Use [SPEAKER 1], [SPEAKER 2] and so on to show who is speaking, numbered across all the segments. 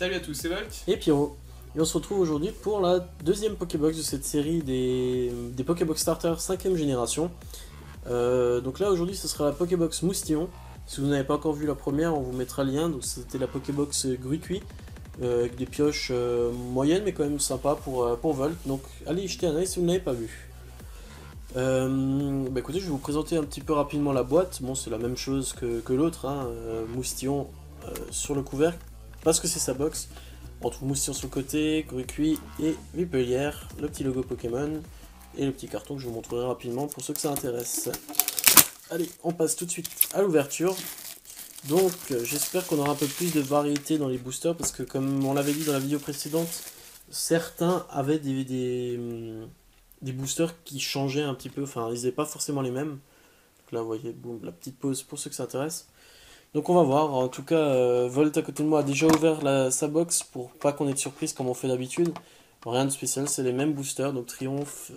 [SPEAKER 1] Salut à tous, c'est Volt.
[SPEAKER 2] Et Pierrot. Et on se retrouve aujourd'hui pour la deuxième Pokébox de cette série des Pokébox Starter 5ème génération. Donc là aujourd'hui ce sera la Pokébox Moustillon. Si vous n'avez pas encore vu la première, on vous mettra le lien. Donc c'était la Pokébox Gruicui avec des pioches moyennes mais quand même sympa pour Volt. Donc allez y jeter un œil si vous ne l'avez pas vu. Écoutez, je vais vous présenter un petit peu rapidement la boîte. Bon, c'est la même chose que l'autre, hein. Moustillon sur le couvercle parce que c'est sa box. On trouve Moustillon sur le côté, Gruicui et Vipelière, le petit logo Pokémon et le petit carton que je vous montrerai rapidement pour ceux que ça intéresse. Allez, on passe tout de suite à l'ouverture. Donc j'espère qu'on aura un peu plus de variété dans les boosters parce que comme on l'avait dit dans la vidéo précédente, certains avaient des boosters qui changeaient un petit peu, enfin ils n'étaient pas forcément les mêmes. Donc là vous voyez, boum, la petite pause pour ceux que ça intéresse. Donc on va voir, en tout cas Volt à côté de moi a déjà ouvert sa box pour pas qu'on ait de surprise comme on fait d'habitude. Rien de spécial, c'est les mêmes boosters, donc Triomphe,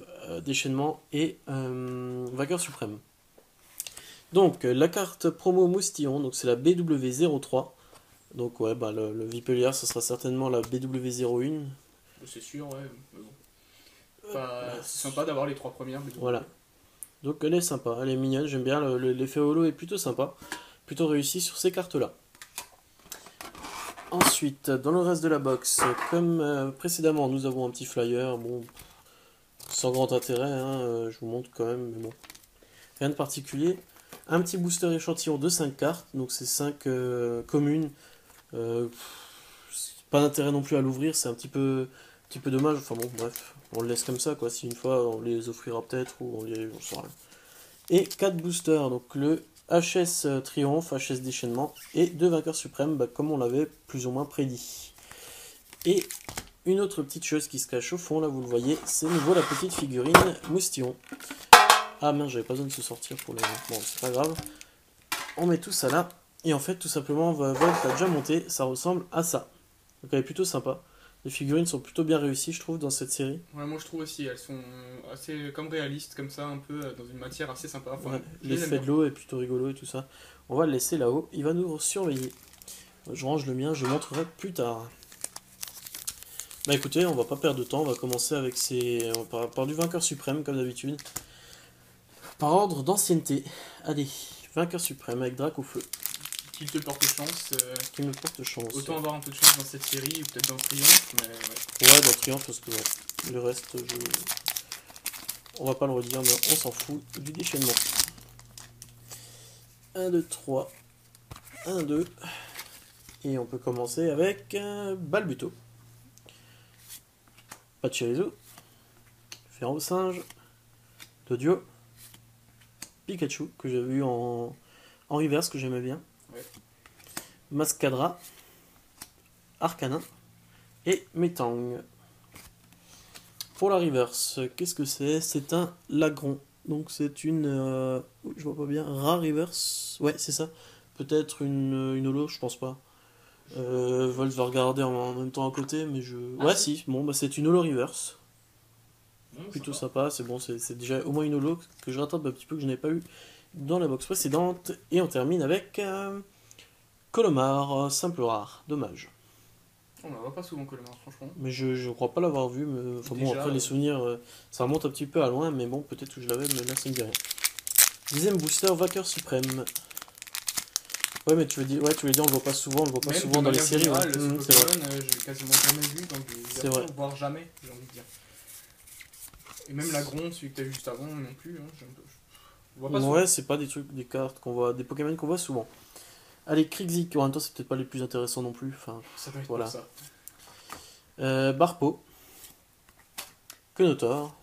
[SPEAKER 2] Déchaînement et Vainqueur Suprême. Donc la carte promo Moustillon, donc c'est la BW03. Donc ouais, le Vipelière ce sera certainement la BW01.
[SPEAKER 1] C'est sûr, ouais, mais bon. C'est sympa d'avoir les trois premières. Mais
[SPEAKER 2] voilà. Donc elle est sympa, elle est mignonne, j'aime bien, l'effet holo est plutôt sympa. Plutôt réussi sur ces cartes là. Ensuite, dans le reste de la box, comme précédemment, nous avons un petit flyer, bon, sans grand intérêt, hein, je vous montre quand même, mais bon, rien de particulier. Un petit booster échantillon de 5 cartes, donc c'est 5 communes, pas d'intérêt non plus à l'ouvrir, c'est un petit peu dommage, enfin bon, bref, on le laisse comme ça, quoi, si une fois on les offrira peut-être, ou on sait rien. Et 4 boosters, donc le HS Triomphe, HS Déchaînement et 2 Vainqueurs Suprêmes, comme on l'avait plus ou moins prédit. Et une autre petite chose qui se cache au fond, là vous le voyez, c'est nouveau la petite figurine Moustillon. Ah mince, j'avais pas besoin de se sortir pour le... Bon, c'est pas grave. On met tout ça là, et en fait tout simplement, Volt a déjà monté, ça ressemble à ça. Donc elle est plutôt sympa. Les figurines sont plutôt bien réussies, je trouve, dans cette série.
[SPEAKER 1] Ouais, moi je trouve aussi, elles sont assez comme réalistes, comme ça, un peu dans une matière assez sympa. Enfin,
[SPEAKER 2] ouais, l'effet de l'eau est plutôt rigolo et tout ça. On va le laisser là-haut, il va nous surveiller. Je range le mien, je le montrerai plus tard. Bah écoutez, on va pas perdre de temps, on va commencer avec par du Vainqueur Suprême, comme d'habitude. Par ordre d'ancienneté. Allez, Vainqueur Suprême avec Dracofeu.
[SPEAKER 1] Qu'il te porte chance.
[SPEAKER 2] Qui me porte chance.
[SPEAKER 1] Autant avoir un peu de chance dans cette série, ou peut-être dans Triomphe, mais ouais.
[SPEAKER 2] Ouais, dans Triomphe, parce que ouais, le reste, on va pas le redire, mais on s'en fout du déchaînement. 1, 2, 3. 1, 2. Et on peut commencer avec Balbuto. Pachirisu. Ferro-Singe. Dodio. Pikachu, que j'avais vu en reverse, que j'aimais bien.
[SPEAKER 1] Ouais.
[SPEAKER 2] Mascadra. Arcanin. Et Metang. Pour la reverse, qu'est-ce que c'est? C'est un Lagron. Donc c'est une... je vois pas bien. Rare reverse. Ouais, c'est ça. Peut-être une holo, je pense pas. Volt va regarder en même temps à côté, mais je... ouais, si. Bon, bah c'est une holo reverse. Plutôt sympa, c'est bon, c'est déjà au moins une holo que je rattrape un petit peu que je n'avais pas eu dans la box précédente. Et on termine avec Colomar, simple rare, dommage.
[SPEAKER 1] On la voit pas souvent Colomar, franchement.
[SPEAKER 2] Mais je crois pas l'avoir vu, mais enfin bon, après les souvenirs, ça remonte un petit peu à loin, mais bon, peut-être que je l'avais, mais là ça me dit rien. Deuxième booster, Vainqueur Suprême. Ouais, mais tu veux dire, on le voit pas souvent, dans les séries.
[SPEAKER 1] Générale,
[SPEAKER 2] ouais.
[SPEAKER 1] c'est vrai. J'ai quasiment jamais vu dans des versions, voire jamais, j'ai envie de dire. Et même l'Agron, celui que t'as vu juste avant, non plus. Hein, je vois pas souvent.
[SPEAKER 2] Ouais, c'est pas des cartes qu'on voit, des Pokémon qu'on voit souvent. Allez, Krixik, en même temps, c'est peut-être pas les plus intéressants non plus. Enfin,
[SPEAKER 1] ça doit être
[SPEAKER 2] voilà.
[SPEAKER 1] pour ça.
[SPEAKER 2] Barpo. Quenotor.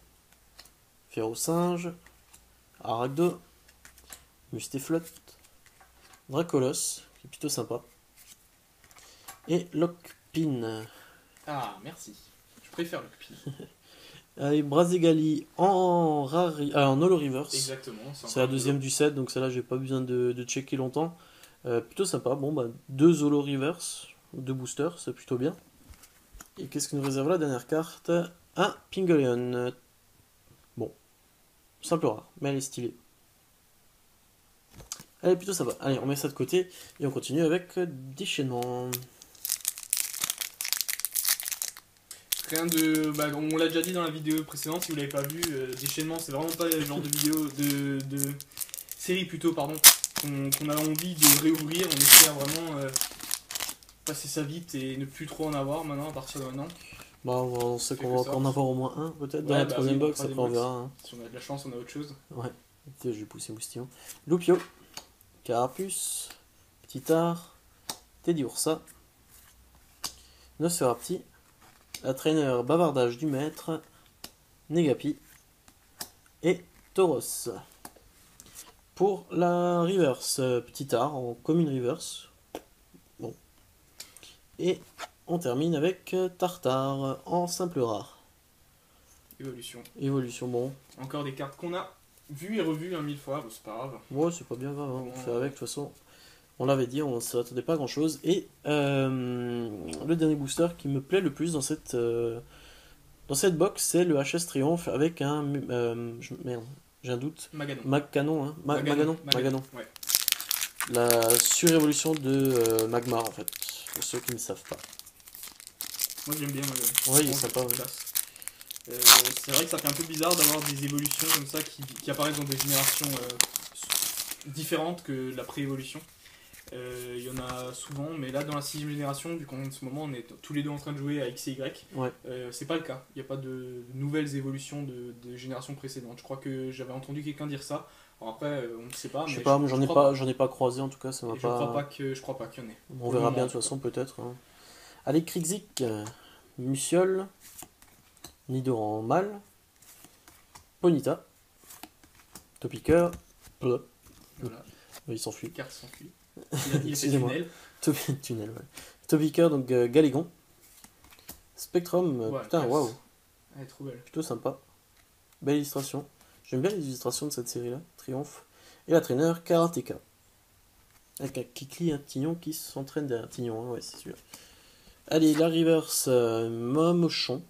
[SPEAKER 2] Ferro-Singe. Aragdo. Mustéflotte. Dracolos, qui est plutôt sympa. Et Lockpin.
[SPEAKER 1] Ah, merci. Je préfère Lockpin.
[SPEAKER 2] Allez, Brazigali en holo reverse.
[SPEAKER 1] Exactement.
[SPEAKER 2] C'est la deuxième du set, donc celle-là, j'ai pas besoin de checker longtemps. Plutôt sympa. Bon, bah, 2 holo reverse, 2 boosters, c'est plutôt bien. Et qu'est-ce que nous réserve la dernière carte? Un Pingolion. Bon, simple rare, mais elle est stylée. Elle est plutôt sympa. Allez, on met ça de côté et on continue avec Déchaînement.
[SPEAKER 1] Rien de... Bah, on l'a déjà dit dans la vidéo précédente, si vous l'avez pas vu, déchaînement, c'est vraiment pas le genre de vidéo, de série plutôt, pardon, qu'on a envie de réouvrir. On espère vraiment passer ça vite et ne plus trop en avoir maintenant, à partir de maintenant.
[SPEAKER 2] Bah, on sait qu'on va encore en avoir au moins un, peut-être, dans la troisième box, après on verra. Hein.
[SPEAKER 1] Si on a de la chance, on a autre chose.
[SPEAKER 2] Ouais, je vais pousser Moustillon. Loupio, Carapuce, Petit Art, Teddy Ursa, Nosferapti, la traîneur Bavardage du Maître, Negapi et Tauros. Pour la reverse, Petit Art en commune reverse. Bon. Et on termine avec Tartare en simple rare.
[SPEAKER 1] Évolution.
[SPEAKER 2] Évolution, bon.
[SPEAKER 1] Encore des cartes qu'on a vues et revues 1000 fois, bon, c'est pas grave.
[SPEAKER 2] Ouais, c'est pas bien grave, hein. On fait avec, de toute façon. On l'avait dit, on ne s'attendait pas à grand chose. Et le dernier booster qui me plaît le plus dans cette box, c'est le HS Triomphe avec un. Merde, j'ai un doute.
[SPEAKER 1] Maganon.
[SPEAKER 2] Maganon, hein. Maganon.
[SPEAKER 1] Ouais.
[SPEAKER 2] La surévolution de Magmar, en fait. Pour ceux qui ne savent pas.
[SPEAKER 1] Moi j'aime bien Maganon.
[SPEAKER 2] Ouais, il est sympa, ouais.
[SPEAKER 1] C'est vrai que ça fait un peu bizarre d'avoir des évolutions comme ça qui apparaissent dans des générations différentes que la pré-évolution. Il y en a souvent, mais là dans la 6ème génération, vu qu'en ce moment on est tous les deux en train de jouer à X et Y,
[SPEAKER 2] ouais.
[SPEAKER 1] C'est pas le cas. Il n'y a pas de nouvelles évolutions de générations précédentes. Je crois que j'avais entendu quelqu'un dire ça. Alors après, on ne sait pas.
[SPEAKER 2] Je sais pas, j'en ai pas croisé en tout cas, ça m'a pas.
[SPEAKER 1] Je crois pas qu'il y en ait.
[SPEAKER 2] On verra bien de toute façon peut-être. Hein. Allez, Krixik, Muciole, Nidoran Mal, Ponyta, Topiqueur,
[SPEAKER 1] voilà.
[SPEAKER 2] Il s'enfuit.
[SPEAKER 1] Carte s'enfuit. Il fait tunnel.
[SPEAKER 2] Tunnel, ouais. Topiqueur, donc Galégon. Spectrum,
[SPEAKER 1] ouais,
[SPEAKER 2] putain, waouh.
[SPEAKER 1] Elle est trop belle.
[SPEAKER 2] Plutôt sympa. Belle illustration. J'aime bien les illustrations de cette série-là. Triomphe. Et la traîneur Karateka. Avec un Kikli, un Tignon qui s'entraîne derrière Tignon, hein, ouais, c'est sûr. Allez, la reverse Momochon.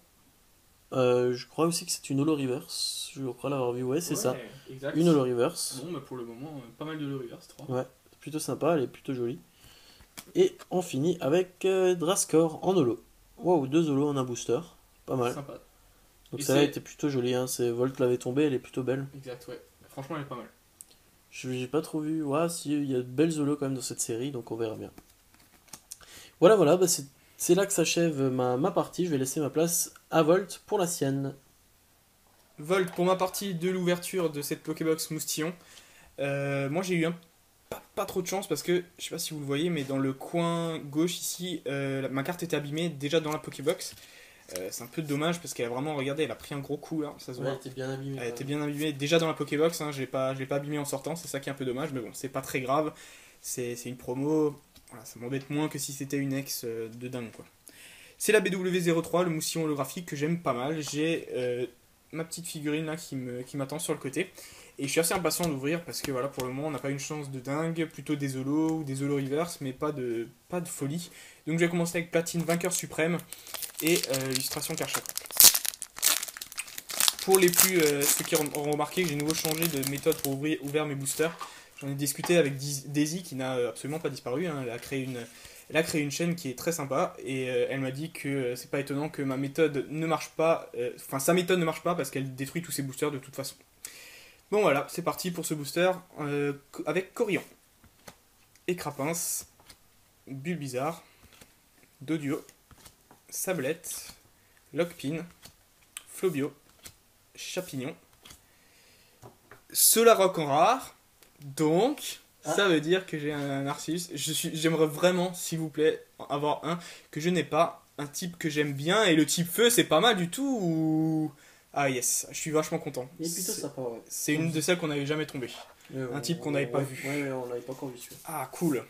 [SPEAKER 2] Je crois aussi que c'est une holo reverse. Je crois l'avoir vu, ouais, c'est ça.
[SPEAKER 1] Exact.
[SPEAKER 2] Une holo reverse.
[SPEAKER 1] Bon, bah pour le moment, pas mal de holo reverse, 3.
[SPEAKER 2] Ouais, c'est plutôt sympa, elle est plutôt jolie. Et on finit avec Drascore en holo. Waouh, 2 holos en un booster. Pas mal.
[SPEAKER 1] Sympa.
[SPEAKER 2] Donc ça a été plutôt joli, hein. Volt l'avait tombé, elle est plutôt belle.
[SPEAKER 1] Exact, ouais. Franchement, elle est pas mal.
[SPEAKER 2] J'ai pas trop vu. Ouais, si, il y a de belles holos quand même dans cette série, donc on verra bien. Voilà, bah c'est là que s'achève ma partie. Je vais laisser ma place à Volt pour la sienne.
[SPEAKER 1] Volt pour ma partie de l'ouverture de cette Pokébox Moustillon. Moi j'ai eu pas trop de chance parce que, je sais pas si vous le voyez, mais dans le coin gauche ici, ma carte était abîmée déjà dans la Pokébox. C'est un peu dommage parce qu'elle a vraiment, regardé, elle a pris un gros coup là, ça se voit.
[SPEAKER 2] Elle était bien abîmée.
[SPEAKER 1] Elle était bien abîmée déjà dans la Pokébox, hein, je l'ai pas abîmée en sortant, c'est ça qui est un peu dommage, mais bon, c'est pas très grave. C'est une promo, voilà, ça m'embête moins que si c'était une ex de dingue quoi. C'est la BW03, le moustillon holographique que j'aime pas mal. J'ai ma petite figurine là qui m'attend sur le côté. Et je suis assez impatient d'ouvrir parce que voilà, pour le moment on n'a pas une chance de dingue, plutôt des holos ou des holos reverse, mais pas de folie. Donc je vais commencer avec Platine Vainqueur Suprême et illustration Karchak. Pour les plus ceux qui auront remarqué que j'ai nouveau changé de méthode pour ouvrir mes boosters, j'en ai discuté avec Daisy qui n'a absolument pas disparu, hein. Elle a créé une chaîne qui est très sympa et elle m'a dit que c'est pas étonnant que ma méthode ne marche pas, sa méthode ne marche pas parce qu'elle détruit tous ses boosters de toute façon. Bon voilà, c'est parti pour ce booster avec Corian, Écrapince, Bulbizarre, Doduo, Sablette, Lockpin, Flobio, Chapignon, Solaroc en rare, donc ça veut dire que j'ai un Arceus. J'aimerais vraiment, s'il vous plaît, avoir un que je n'ai pas, un type que j'aime bien, et le type feu c'est pas mal du tout ou... Ah yes, je suis vachement content.
[SPEAKER 2] Il est plutôt sympa, ouais.
[SPEAKER 1] C'est une de celles qu'on n'avait jamais tombé. Un type qu'on n'avait pas vu.
[SPEAKER 2] Ouais, on l'avait pas encore vu celui-là.
[SPEAKER 1] Ah cool.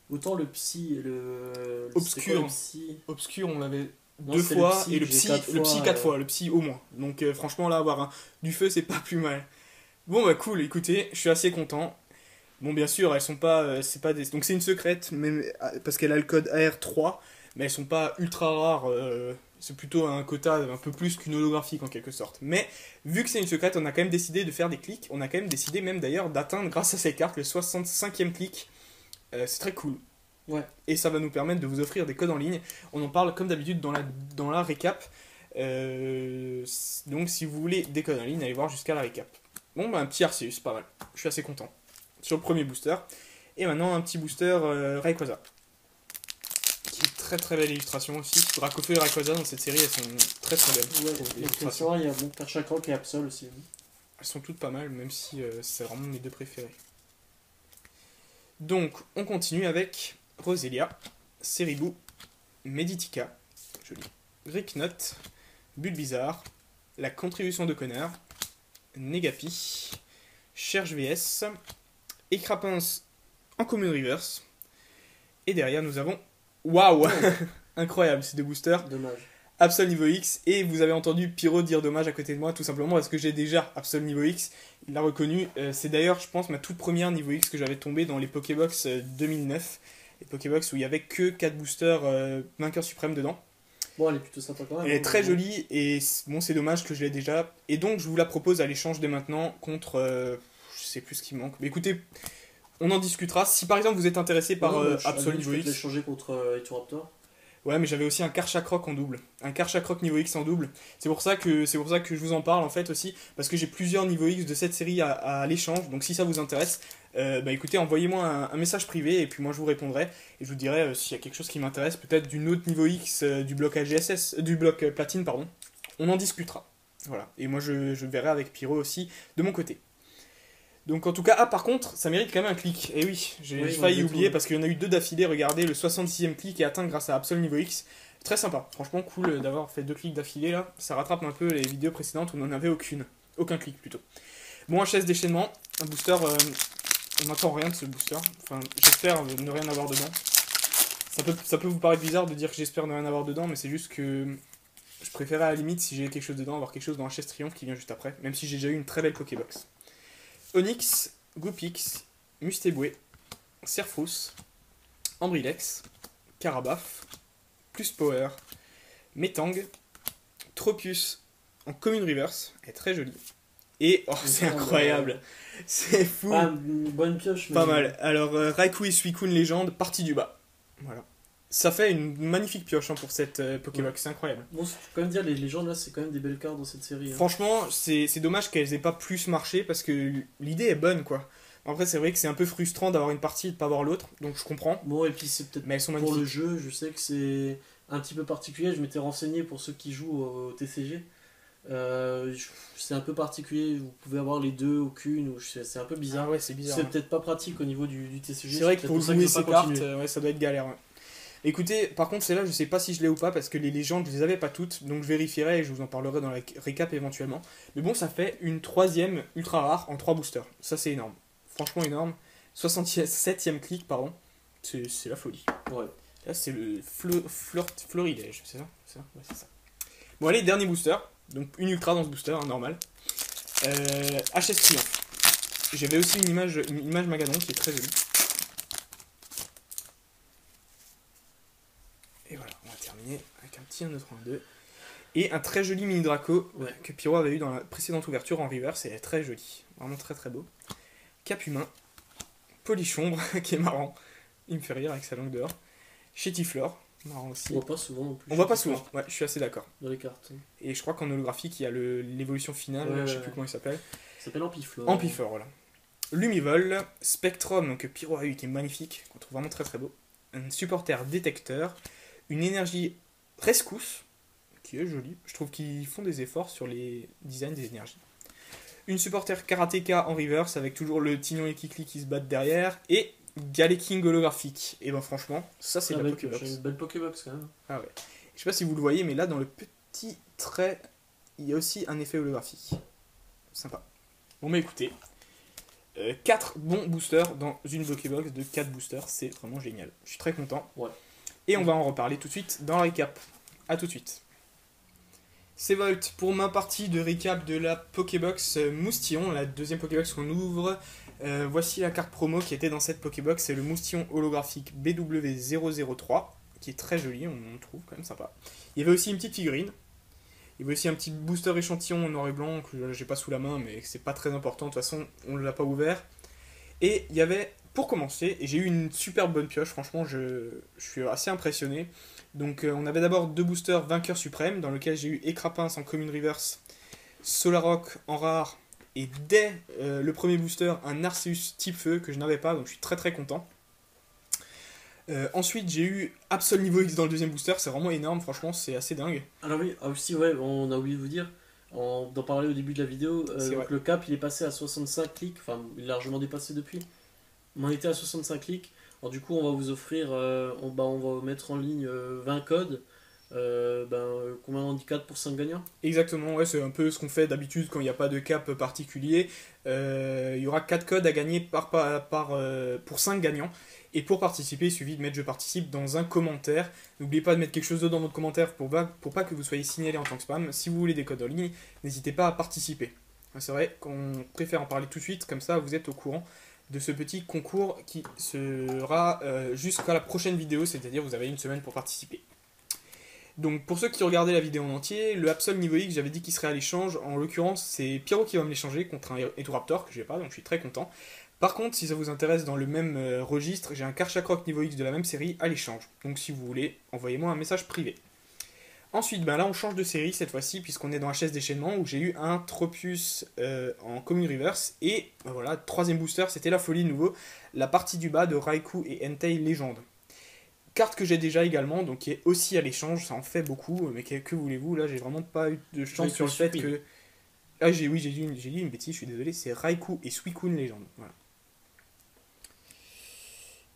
[SPEAKER 2] Autant le psy et le...
[SPEAKER 1] Obscur. Obscur, on l'avait 2 fois, et le psy 4 fois, le psy au moins. Donc franchement là, avoir du feu c'est pas plus mal. Bon bah cool, écoutez, je suis assez content. Bon bien sûr, elles sont pas... c'est pas des... Donc c'est une secrète, même, parce qu'elle a le code AR3, mais elles sont pas ultra rares... c'est plutôt un quota un peu plus qu'une holographique en quelque sorte. Mais vu que c'est une secrète, on a quand même décidé de faire des clics. On a quand même décidé même d'ailleurs d'atteindre grâce à ces cartes le 65e clic. C'est très cool.
[SPEAKER 2] Ouais.
[SPEAKER 1] Et ça va nous permettre de vous offrir des codes en ligne. On en parle comme d'habitude dans la récap. Donc si vous voulez des conneries, n'allez voir jusqu'à la récap. Bon, bah un petit Arceus, pas mal. Je suis assez content. Sur le premier booster. Et maintenant un petit booster Rayquaza. Qui est très très belle illustration aussi. Dracofeu et Rayquaza dans cette série, elles sont très très belles.
[SPEAKER 2] Ouais, l'illustration, il y a bon, Perchacroc et Absol aussi.
[SPEAKER 1] Elles sont toutes pas mal, même si c'est vraiment mes deux préférés. Donc, on continue avec Roselia, Ceribou, Meditica, joli, Gricknot, Bulbizarre, la contribution de Connard, Negapi, Cherche VS, Écrapince en Common Reverse. Et derrière, nous avons. Waouh Incroyable, ces deux boosters.
[SPEAKER 2] Dommage.
[SPEAKER 1] Absol niveau X, et vous avez entendu Pyro dire dommage à côté de moi, tout simplement parce que j'ai déjà Absol niveau X, il l'a reconnu. C'est d'ailleurs, je pense, ma toute première niveau X que j'avais tombé dans les Pokébox 2009. Les Pokébox où il n'y avait que 4 boosters vainqueurs suprêmes dedans.
[SPEAKER 2] Bon, elle est plutôt sympa quand même.
[SPEAKER 1] Elle est très jolie, et bon, c'est dommage que je l'ai déjà. Et donc, je vous la propose à l'échange dès maintenant contre. Je sais plus ce qui manque. Mais écoutez, on en discutera. Si par exemple vous êtes intéressé par Absol niveau X.
[SPEAKER 2] Je peux l'échanger contre Eturaptor.
[SPEAKER 1] Ouais, mais j'avais aussi un Karchakroc en double. Un Karchakroc niveau X en double. C'est pour ça que je vous en parle en fait aussi. Parce que j'ai plusieurs niveaux X de cette série à l'échange. Donc si ça vous intéresse, bah écoutez, envoyez-moi un message privé et puis moi je vous répondrai. Et je vous dirai s'il y a quelque chose qui m'intéresse, peut-être d'une autre niveau X du bloc AGSS, du bloc platine, pardon. On en discutera. Voilà. Et moi je verrai avec Pyro aussi de mon côté. Donc en tout cas, par contre, ça mérite quand même un clic. Et oui, j'ai failli oublier parce qu'il y en a eu 2 d'affilée. Regardez, le 66e clic est atteint grâce à Absol niveau X. Très sympa, franchement cool d'avoir fait 2 clics d'affilée là. Ça rattrape un peu les vidéos précédentes où on n'en avait aucun clic plutôt. Bon, HS déchaînement, un booster, on n'entend rien de ce booster. Enfin, j'espère ne rien avoir dedans. Ça peut vous paraître bizarre de dire que j'espère ne rien avoir dedans, mais c'est juste que je préférais à la limite, si j'ai quelque chose dedans, avoir quelque chose dans HS Triomphe qui vient juste après. Même si j'ai déjà eu une très belle Pokébox. Onyx, Goopix, Mustéboué, Serfrousse, Ambrilex, Carabaf, Plus Power, Metang, Tropius en Commune Reverse, elle est très jolie. Et, oh c'est incroyable, c'est fou.
[SPEAKER 2] Ah, une bonne pioche.
[SPEAKER 1] Pas mal. Alors, Raikou et Suicune légende, partie du bas. Voilà. Ça fait une magnifique pioche pour cette Pokébox, c'est incroyable.
[SPEAKER 2] Bon, faut quand même dire, les légendes là, c'est quand même des belles cartes dans cette série. Hein.
[SPEAKER 1] Franchement, c'est dommage qu'elles aient pas plus marché parce que l'idée est bonne quoi. Après, c'est vrai que c'est un peu frustrant d'avoir une partie et de pas avoir l'autre, donc je comprends.
[SPEAKER 2] Bon, et puis c'est peut-être
[SPEAKER 1] mais elles sont
[SPEAKER 2] pour
[SPEAKER 1] magnifiques.
[SPEAKER 2] le jeu, je sais que c'est un petit peu particulier. Je m'étais renseigné pour ceux qui jouent au TCG. C'est un peu particulier, vous pouvez avoir les deux, aucune, c'est un peu bizarre.
[SPEAKER 1] Ah ouais, c'est bizarre.
[SPEAKER 2] C'est peut-être pas pratique au niveau du TCG.
[SPEAKER 1] C'est vrai que pour jouer ces cartes,
[SPEAKER 2] ouais,
[SPEAKER 1] ça doit être galère. Ouais. Écoutez, par contre, celle-là, je sais pas si je l'ai ou pas parce que les légendes, je les avais pas toutes, donc je vérifierai et je vous en parlerai dans la récap éventuellement. Mais bon, ça fait une 3ème ultra rare en 3 boosters. Ça, c'est énorme. Franchement énorme. 67ème clic, pardon. C'est la folie.
[SPEAKER 2] Ouais.
[SPEAKER 1] Là, c'est le florilège, c'est ça, ouais, c'est ça. Bon, allez, dernier booster. Donc, une ultra dans ce booster, hein, normal. HS Triomphe. J'avais aussi une image Magadon qui est très jolie. Et voilà, on va terminer avec un petit 1, 2, 3, 1, 2. Et un très joli mini Draco que Pyro avait eu dans la précédente ouverture en reverse. Et elle est très jolie. Vraiment très très beau. Cap humain. Polichombre, qui est marrant. Il me fait rire avec sa langue dehors. Chétiflore, marrant aussi.
[SPEAKER 2] On voit pas souvent non plus.
[SPEAKER 1] On voit pas souvent, ouais, je suis assez d'accord.
[SPEAKER 2] Dans les cartes.
[SPEAKER 1] Et je crois qu'en holographique, il y a l'évolution finale, je sais plus comment il s'appelle.
[SPEAKER 2] Ça s'appelle Ampiflore.
[SPEAKER 1] Ampiflore, voilà. Lumivol, Spectrum, que Pyro a eu, qui est magnifique, qu'on trouve vraiment très très beau. Un supporter détecteur. Une énergie rescousse, qui est jolie. Je trouve qu'ils font des efforts sur les designs des énergies. Une supporter karatéka en reverse avec toujours le Tignon et Kikli qui se battent derrière. Et Galeking holographique. Et ben franchement, ça c'est la Pokébox.
[SPEAKER 2] Une belle Pokébox quand même.
[SPEAKER 1] Ah ouais. Je sais pas si vous le voyez, mais là dans le petit trait, il y a aussi un effet holographique. Sympa. Bon mais écoutez, 4 bons boosters dans une Pokébox de 4 boosters, c'est vraiment génial. Je suis très content.
[SPEAKER 2] Ouais.
[SPEAKER 1] Et on va en reparler tout de suite dans la récap. A tout de suite. C'est Volt pour ma partie de récap de la Pokébox Moustillon, la deuxième Pokébox qu'on ouvre. Voici la carte promo qui était dans cette Pokébox, c'est le Moustillon holographique BW003, qui est très joli, on trouve quand même sympa. Il y avait aussi une petite figurine. Il y avait aussi un petit booster échantillon en noir et blanc que j'ai pas sous la main, mais c'est pas très important, de toute façon on ne l'a pas ouvert. Et il y avait, pour commencer, et j'ai eu une super bonne pioche, franchement je suis assez impressionné, Donc on avait d'abord 2 boosters vainqueurs suprêmes, dans lequel j'ai eu Écrapince en Commune Reverse, Solarrock en rare, et dès le premier booster, un Arceus type feu que je n'avais pas, donc je suis très très content. Ensuite, j'ai eu Absol niveau X dans le deuxième booster, c'est vraiment énorme, franchement, c'est assez dingue.
[SPEAKER 2] Alors oui, aussi, ouais, on a oublié de vous dire, d'en parler au début de la vidéo, donc le cap il est passé à 65 clics, enfin il est largement dépassé depuis. On en était à 65 clics, alors du coup on va vous offrir, on va mettre en ligne 20 codes, combien on dit 4 pour 5 gagnants?
[SPEAKER 1] Exactement, ouais, c'est un peu ce qu'on fait d'habitude quand il n'y a pas de cap particulier. Il y aura 4 codes à gagner pour 5 gagnants. Et pour participer, il suffit de mettre "je participe" dans un commentaire. N'oubliez pas de mettre quelque chose d'autre dans votre commentaire pour pas que vous soyez signalé en tant que spam. Si vous voulez des codes en ligne, n'hésitez pas à participer. C'est vrai qu'on préfère en parler tout de suite, comme ça vous êtes au courant de ce petit concours qui sera jusqu'à la prochaine vidéo, c'est-à-dire vous avez une semaine pour participer. Donc pour ceux qui regardaient la vidéo en entier, le Absol niveau X, j'avais dit qu'il serait à l'échange. En l'occurrence, c'est Pyro qui va me l'échanger contre un Etoraptor que je n'ai pas, donc je suis très content. Par contre, si ça vous intéresse, dans le même registre, j'ai un Karchakroc niveau X de la même série à l'échange. Donc si vous voulez, envoyez-moi un message privé. Ensuite, là on change de série cette fois-ci, puisqu'on est dans la chaise déchaînement, où j'ai eu un Tropius en Commune Reverse. Et voilà, troisième booster, c'était la folie de nouveau, la partie du bas de Raikou et Entei Légende. Carte que j'ai déjà également, donc qui est aussi à l'échange, ça en fait beaucoup, mais que voulez-vous, là j'ai vraiment pas eu de chance sur le fait que... Ah j'ai dit une bêtise, je suis désolé, c'est Raikou et Suicune Légende, voilà.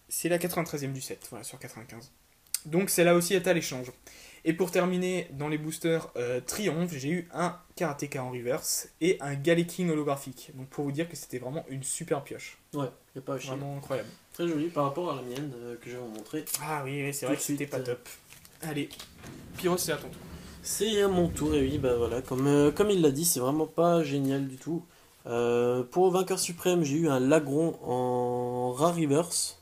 [SPEAKER 1] C'est la 93e du set, voilà, sur 95. Donc celle-là aussi est à l'échange. Et pour terminer, dans les boosters Triomphe, j'ai eu un Karateka en reverse et un Galeking holographique. Donc pour vous dire que c'était vraiment une super pioche.
[SPEAKER 2] Ouais, y a pas à chier.
[SPEAKER 1] Vraiment incroyable.
[SPEAKER 2] Très joli par rapport à la mienne que je vais vous montrer.
[SPEAKER 1] Ah oui, c'est vrai que c'était pas top. Allez, Pyro, c'est à ton tour.
[SPEAKER 2] C'est à mon tour, et oui, bah voilà, comme il l'a dit, c'est vraiment pas génial du tout. Pour vainqueur suprême, j'ai eu un Lagron en rare reverse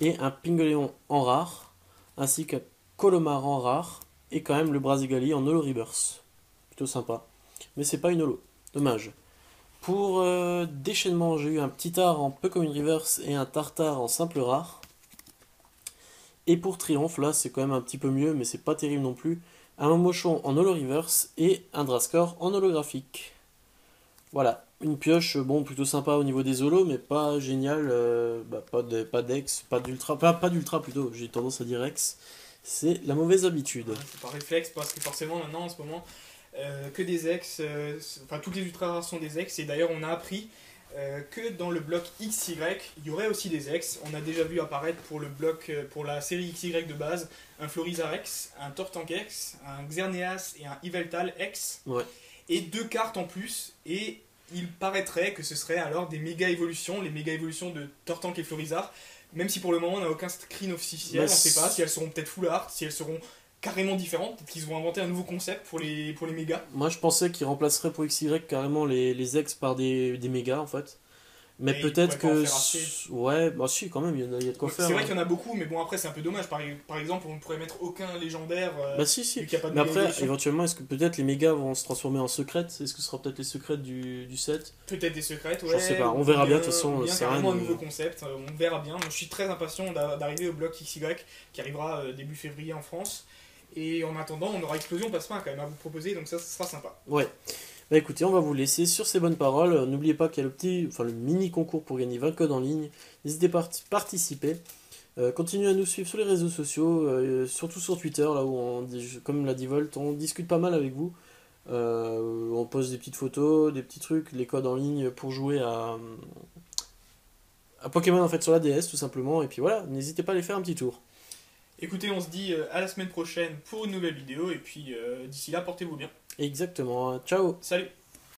[SPEAKER 2] et un Pingoléon en rare, ainsi qu'un Colomar en rare, et quand même le Brasigali en holo reverse. Plutôt sympa. Mais c'est pas une holo, dommage. Pour déchaînement, j'ai eu un petit art en peu comme une reverse et un tartare en simple rare. Et pour triomphe, là c'est quand même un petit peu mieux, mais c'est pas terrible non plus. Un Momochon en holo reverse et un Drascore en holographique. Voilà, une pioche, bon, plutôt sympa au niveau des holos, mais pas génial, pas d'ex, pas d'ultra plutôt, j'ai tendance à dire ex. C'est la mauvaise habitude.
[SPEAKER 1] Ouais, c'est par réflexe, parce que forcément maintenant en ce moment, que des ex, enfin toutes les ultra rares sont des ex, et d'ailleurs on a appris que dans le bloc XY, il y aurait aussi des ex. On a déjà vu apparaître pour le bloc, pour la série XY de base, un Florizarex, un Tortank-X, un Xerneas et un Yveltal X.
[SPEAKER 2] Ouais.
[SPEAKER 1] Et 2 cartes en plus, et il paraîtrait que ce serait alors des méga évolutions, les méga évolutions de Tortank et Florizard, même si pour le moment on n'a aucun screen officiel, on ne sait pas si elles seront peut-être full art, si elles seront carrément différentes, peut-être qu'ils vont inventer un nouveau concept pour les mégas.
[SPEAKER 2] Moi je pensais qu'ils remplaceraient pour XY carrément les ex par des mégas en fait. Mais peut-être que... Ouais, bah si, quand même, il y a de quoi faire.
[SPEAKER 1] C'est vrai qu'il y en a beaucoup, mais bon, après, c'est un peu dommage. Par exemple, on ne pourrait mettre aucun légendaire.
[SPEAKER 2] Bah si. Mais après, éventuellement, est-ce que peut-être les mégas vont se transformer en secrètes? Est-ce que ce sera peut-être les secrètes du set?
[SPEAKER 1] Peut-être des secrètes, ouais.
[SPEAKER 2] Je sais pas, on verra bien, de toute façon.
[SPEAKER 1] C'est carrément un nouveau concept, on verra bien. Moi, je suis très impatient d'arriver au bloc XY, qui arrivera début février en France. Et en attendant, on aura Explosion Passe-Pain quand même à vous proposer, donc ça sera sympa.
[SPEAKER 2] Ouais. Bah écoutez, on va vous laisser sur ces bonnes paroles. N'oubliez pas qu'il y a le mini concours pour gagner 20 codes en ligne. N'hésitez pas à participer. Continuez à nous suivre sur les réseaux sociaux, surtout sur Twitter, là où, comme l'a dit Volt, on discute pas mal avec vous. On pose des petites photos, des petits trucs, les codes en ligne pour jouer à Pokémon en fait sur la DS tout simplement. Et puis voilà, n'hésitez pas à aller faire un petit tour.
[SPEAKER 1] Écoutez, on se dit à la semaine prochaine pour une nouvelle vidéo, et puis d'ici là, portez-vous bien.
[SPEAKER 2] Exactement, ciao.
[SPEAKER 1] Salut.